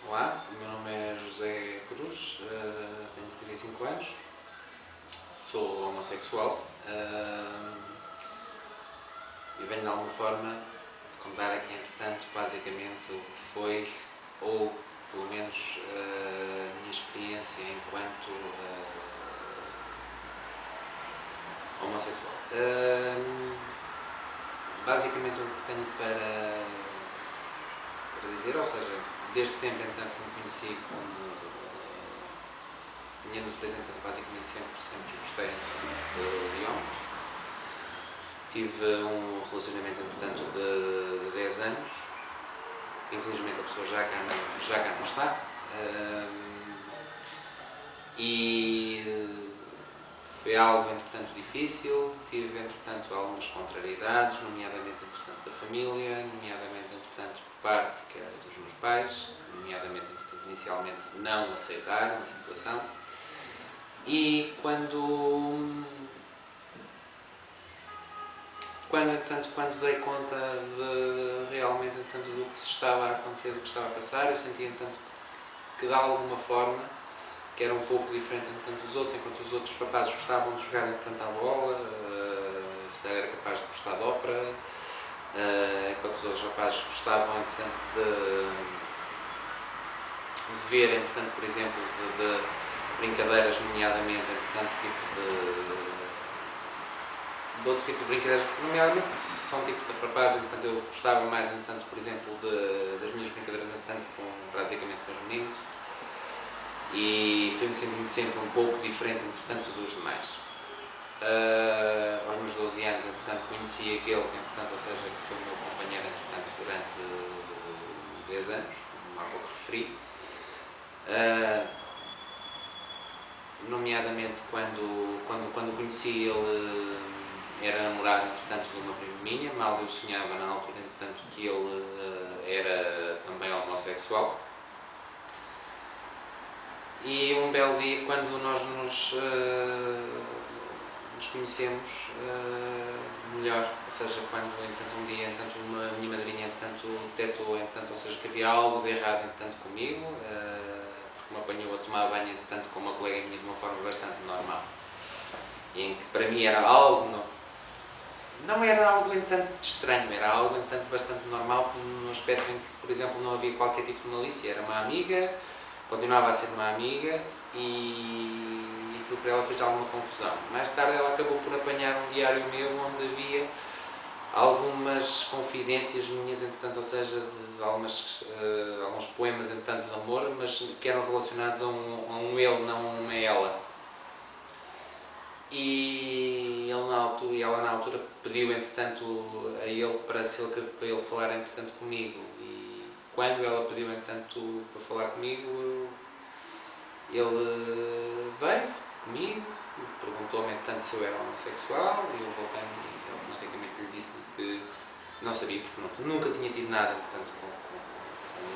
Olá, o meu nome é José Cruz, tenho 35 anos, sou homossexual e venho de alguma forma contar aqui, entretanto, basicamente o que foi, ou pelo menos a minha experiência enquanto homossexual. Basicamente o que tenho para dizer, ou seja, desde sempre, entanto, me conheci como minha natureza, entanto, basicamente sempre gostei de homens. Tive um relacionamento, entretanto, de 10 anos. Infelizmente a pessoa já cá não está. E foi algo, entretanto, difícil. Tive, entretanto, algumas contrariedades, nomeadamente, entretanto, da família, nomeadamente, entretanto, por parte que era dos meus pais, nomeadamente, entretanto, inicialmente não aceitaram a situação. E quando dei conta de realmente, entretanto, do que se estava a acontecer, do que estava a passar, eu sentia, entretanto, que de alguma forma, que era um pouco diferente, entretanto, dos outros, enquanto os outros rapazes gostavam de jogar, entretanto, à bola, se era capaz de gostar de ópera, enquanto os outros rapazes gostavam, entretanto, de ver, entretanto, por exemplo, de brincadeiras, nomeadamente, entretanto, de outro tipo de brincadeiras, nomeadamente são tipo de rapazes, entretanto, eu gostava mais, entretanto, por exemplo, das minhas brincadeiras, entretanto, basicamente com os meninos, e fui-me sentindo sempre um pouco diferente, entretanto, dos demais. Aos meus 12 anos, entretanto, conheci aquele que, entretanto, ou seja, que foi o meu companheiro, entretanto, durante 10 anos, como há pouco referi. Nomeadamente quando o conheci, ele era namorado, entretanto, de uma prima minha. Mal eu sonhava na altura, entretanto, que ele era também homossexual. E um belo dia, quando nós nos conhecemos melhor, ou seja, quando, entretanto, um dia, entretanto, uma minha madrinha, entretanto, detectou, entretanto, ou seja, que havia algo de errado, entretanto, comigo, porque me apanhou a tomar banho, entretanto, com uma colega minha de uma forma bastante normal, e em que para mim era algo, não era algo, entanto, de estranho, era algo, entanto, bastante normal, no aspecto em que, por exemplo, não havia qualquer tipo de malícia. Era uma amiga, continuava a ser uma amiga, e aquilo para ela fez alguma confusão. Mais tarde ela acabou por apanhar um diário meu onde havia algumas confidências minhas, entretanto, ou seja, de alguns poemas, entretanto, de amor, mas que eram relacionados a um ele, não a uma ela. E ela na altura pediu, entretanto, a ele para ele falar, entretanto, comigo. E quando ela pediu, entretanto, para falar comigo, ele veio comigo, perguntou-me, entretanto, se eu era homossexual, e eu voltei-me e automaticamente lhe disse que não sabia, porque nunca tinha tido nada, entretanto, com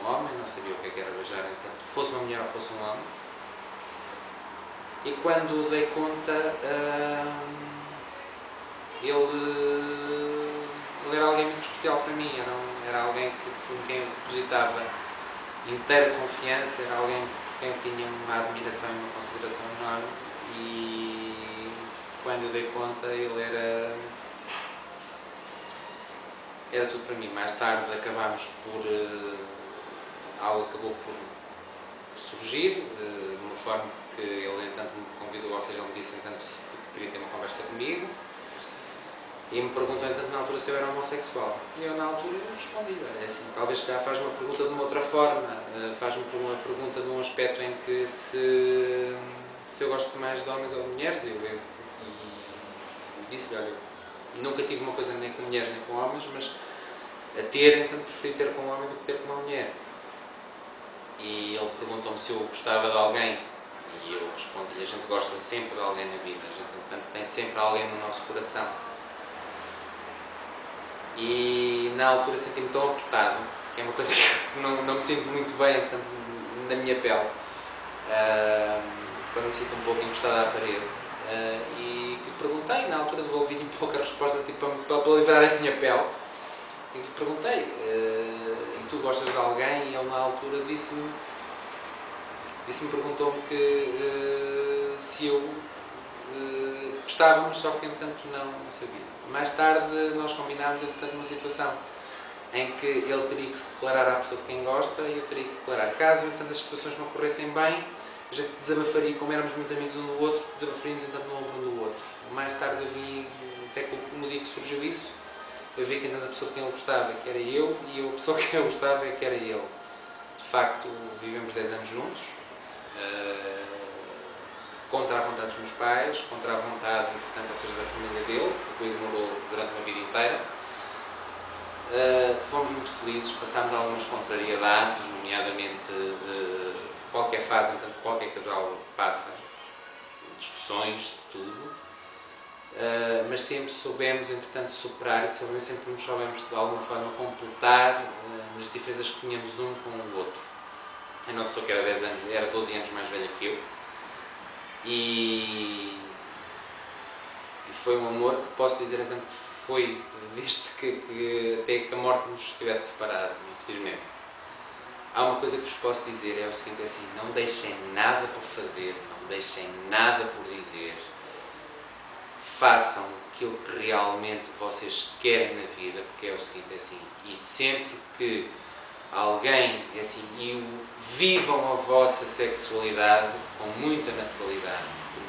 um homem, não sabia o que era beijar, entretanto, fosse uma mulher ou fosse um homem. E quando dei conta, ele era alguém muito especial para mim, era alguém com quem eu depositava inteira confiança, era alguém por quem eu tinha uma admiração e uma consideração enorme, e quando eu dei conta, ele era tudo para mim. Mais tarde acabámos algo acabou por surgir, de uma forma que ele, entanto, me convidou, ou seja, ele me disse, entanto, que queria ter uma conversa comigo, e me perguntou, entanto, na altura, se eu era homossexual. E eu, na altura, respondi, é assim, talvez se faz uma pergunta de uma outra forma, faz-me uma pergunta de um aspecto em que se eu gosto mais de homens ou de mulheres, e disse-lhe, olha, nunca tive uma coisa nem com mulheres nem com homens, mas a ter, entanto, preferi ter com um homem do que ter com uma mulher. E ele perguntou-me se eu gostava de alguém, e eu respondi-lhe, a gente gosta sempre de alguém na vida, a gente, portanto, tem sempre alguém no nosso coração. E na altura senti-me tão apertado, que é uma coisa que não me sinto muito bem, portanto, na minha pele, quando me sinto um pouco encostado à parede, e que perguntei, na altura devolvi-lhe um pouco a resposta, tipo, para livrar a minha pele, e que perguntei, e tu gostas de alguém? E ele na altura disse-me Disse-me, perguntou-me que se eu gostava, mas só que entretanto não sabia. Mais tarde nós combinámos entretanto uma situação em que ele teria que se declarar à pessoa de quem gosta e eu teria que declarar. Caso entretanto as situações não corressem bem, a gente desabafaria, como éramos muito amigos um do outro, desabafaríamos entretanto no ombro um do outro. Mais tarde eu vi, até que no dia que surgiu isso, eu vi que entretanto a pessoa de quem ele gostava que era eu e a pessoa de quem eu gostava que era ele. De facto, vivemos 10 anos juntos, contra a vontade dos meus pais, contra a vontade, portanto, ou seja, da família dele, que o ignorou durante uma vida inteira. Fomos muito felizes, passámos algumas contrariedades, nomeadamente qualquer fase, entanto, qualquer casal passa, discussões, de tudo, mas sempre soubemos, entretanto, superar e sempre nos soubemos de alguma forma completar nas diferenças que tínhamos um com o outro. É uma pessoa que era 12 anos mais velha que eu, e foi um amor que posso dizer, então, foi desde que até que a morte nos estivesse separado, infelizmente. Há uma coisa que vos posso dizer, é o seguinte, é assim, não deixem nada por fazer, não deixem nada por dizer, façam aquilo que realmente vocês querem na vida, porque é o seguinte, é assim, e sempre que alguém, é assim, e vivam a vossa sexualidade com muita naturalidade.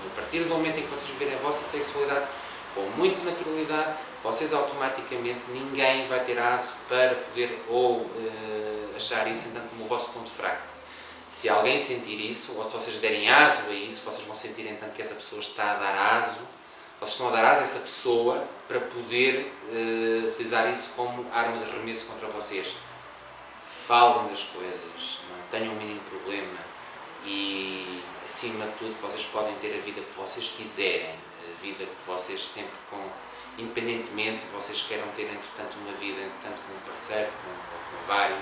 A partir do momento em que vocês viverem a vossa sexualidade com muita naturalidade, vocês automaticamente, ninguém vai ter aso para poder achar isso então como o vosso ponto fraco. Se alguém sentir isso, ou se vocês derem aso a isso, vocês vão sentir então que essa pessoa está a dar aso, vocês estão a dar aso a essa pessoa para poder utilizar isso como arma de arremesso contra vocês. Falem das coisas, não tenham o mínimo problema e, acima de tudo, vocês podem ter a vida que vocês quiserem, a vida que vocês sempre independentemente que vocês queiram ter, entretanto, uma vida, entretanto, com um parceiro, com vários,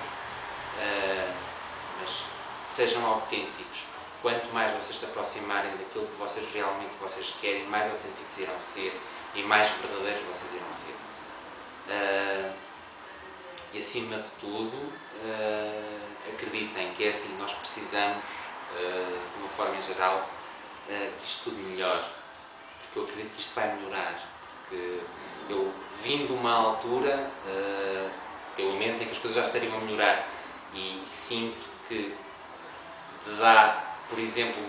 mas sejam autênticos. Quanto mais vocês se aproximarem daquilo que vocês realmente querem, mais autênticos irão ser e mais verdadeiros vocês irão ser. E acima de tudo, acreditem que é assim, nós precisamos, de uma forma em geral, que isto tudo melhore, porque eu acredito que isto vai melhorar, porque eu vim de uma altura, pelo menos, em que as coisas já estariam a melhorar, e sinto que dá, por exemplo,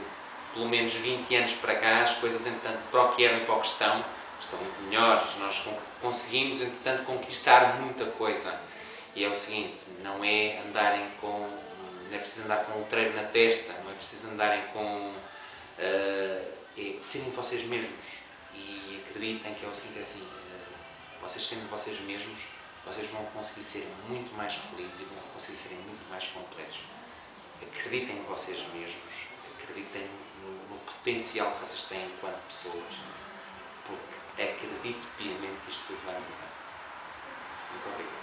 pelo menos 20 anos para cá, as coisas, entretanto, para o que eram e para o que estão muito melhores, nós conseguimos, entretanto, conquistar muita coisa. E é o seguinte, não é preciso andar com um letreiro na testa, não é preciso andarem com... é serem vocês mesmos. E acreditem que é o seguinte, é assim, vocês sendo vocês mesmos, vocês vão conseguir ser muito mais felizes e vão conseguir serem muito mais completos. Acreditem em vocês mesmos, acreditem no potencial que vocês têm enquanto pessoas, porque acredito piamente que isto tudo vai mudar. Muito obrigado.